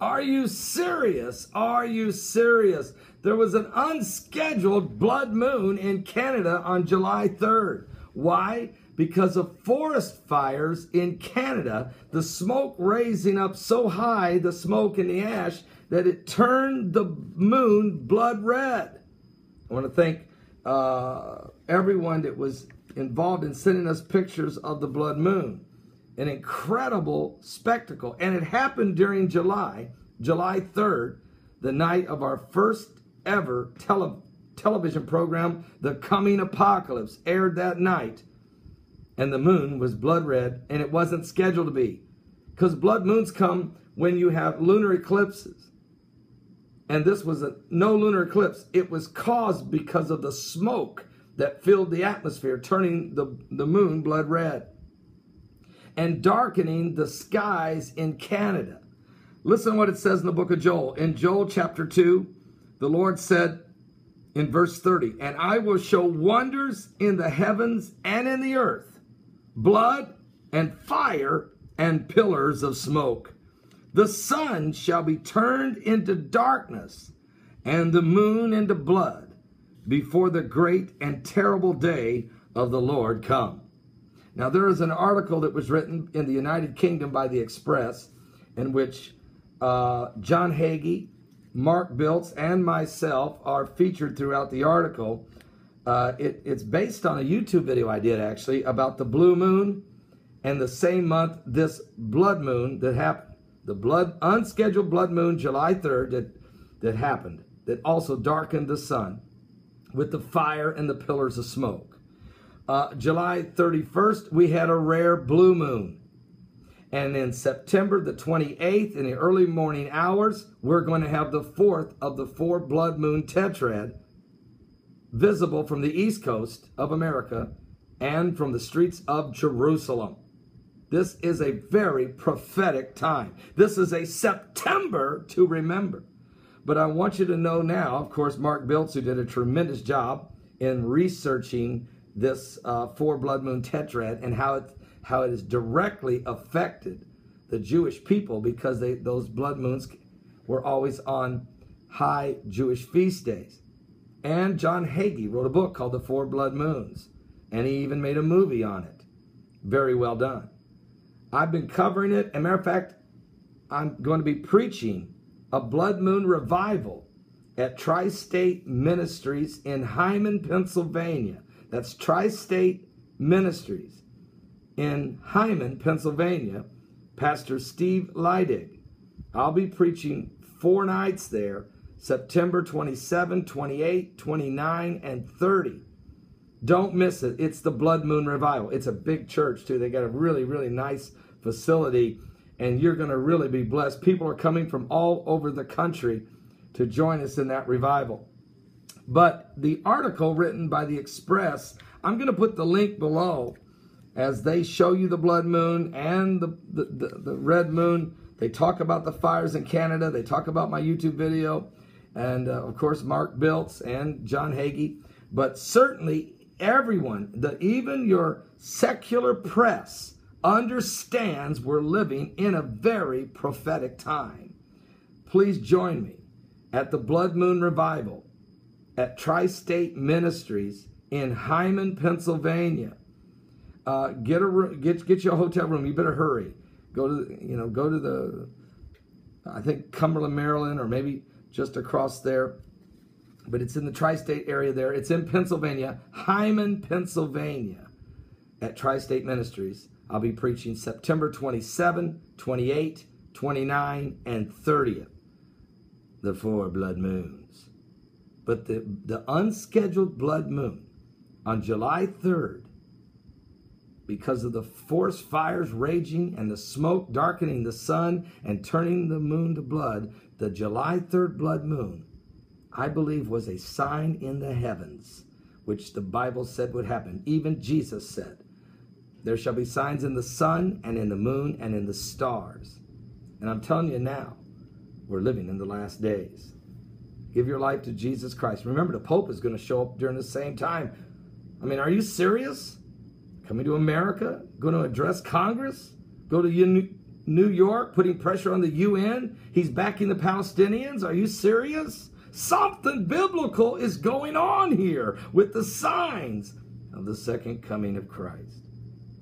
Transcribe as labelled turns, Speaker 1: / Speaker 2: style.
Speaker 1: Are you serious? Are you serious? There was an unscheduled blood moon in Canada on July 3rd. Why? Because of forest fires in Canada, the smoke raising up so high, the smoke and the ash, that it turned the moon blood red. I want to thank everyone that was involved in sending us pictures of the blood moon. An incredible spectacle. And it happened during July 3rd, the night of our first ever television program, The Coming Apocalypse, aired that night. And the moon was blood red, and it wasn't scheduled to be. Because blood moons come when you have lunar eclipses. And this was no lunar eclipse. It was caused because of the smoke that filled the atmosphere, turning the moon blood red and darkening the skies in Canada. Listen to what it says in the book of Joel. In Joel chapter 2, the Lord said in verse 30, "And I will show wonders in the heavens and in the earth, blood and fire and pillars of smoke. The sun shall be turned into darkness and the moon into blood before the great and terrible day of the Lord come." Now, there is an article that was written in the United Kingdom by the Express in which John Hagee, Mark Biltz, and myself are featured throughout the article. It's based on a YouTube video I did, actually, about the blue moon and the same month this blood moon that happened. The unscheduled blood moon, July 3rd, that happened, that also darkened the sun with the fire and the pillars of smoke. July 31st, we had a rare blue moon. And in September the 28th, in the early morning hours, we're going to have the fourth of the 4 blood moon tetrad visible from the east coast of America and from the streets of Jerusalem. This is a very prophetic time. This is a September to remember. But I want you to know now, of course, Mark Biltz, who did a tremendous job in researching this 4 blood moon tetrad and how it has directly affected the Jewish people, because those blood moons were always on high Jewish feast days. And John Hagee wrote a book called The 4 Blood Moons, and he even made a movie on it. Very well done. I've been covering it. As a matter of fact, I'm going to be preaching a blood moon revival at Tri-State Ministries in Hyman, Pennsylvania. That's Tri-State Ministries in Hyman, Pennsylvania. Pastor Steve Leidig. I'll be preaching 4 nights there, September 27, 28, 29, and 30. Don't miss it. It's the Blood Moon Revival. It's a big church, too. They got a really, really nice facility, and you're going to really be blessed. People are coming from all over the country to join us in that revival. But the article written by the Express, I'm going to put the link below as they show you the blood moon and the red moon. They talk about the fires in Canada. They talk about my YouTube video. And, of course, Mark Biltz and John Hagee. But certainly everyone, even your secular press, understands we're living in a very prophetic time. Please join me at the Blood Moon Revival at Tri-State Ministries in Hyman, Pennsylvania. Get you a hotel room. You better hurry. Go to the, I think, Cumberland, Maryland, or maybe just across there. But it's in the tri-state area there. It's in Pennsylvania, Hyman, Pennsylvania, at Tri-State Ministries. I'll be preaching September 27, 28, 29, and 30th, the 4 blood moons. But the unscheduled blood moon on July 3rd, because of the forest fires raging and the smoke darkening the sun and turning the moon to blood, the July 3rd blood moon, I believe, was a sign in the heavens, which the Bible said would happen. Even Jesus said, there shall be signs in the sun and in the moon and in the stars. And I'm telling you now, we're living in the last days. Give your life to Jesus Christ. Remember, the Pope is going to show up during the same time. I mean, are you serious? Coming to America? Going to address Congress? Go to New New York putting pressure on the UN. He's backing the Palestinians. Are you serious? Something biblical is going on here with the signs of the second coming of Christ.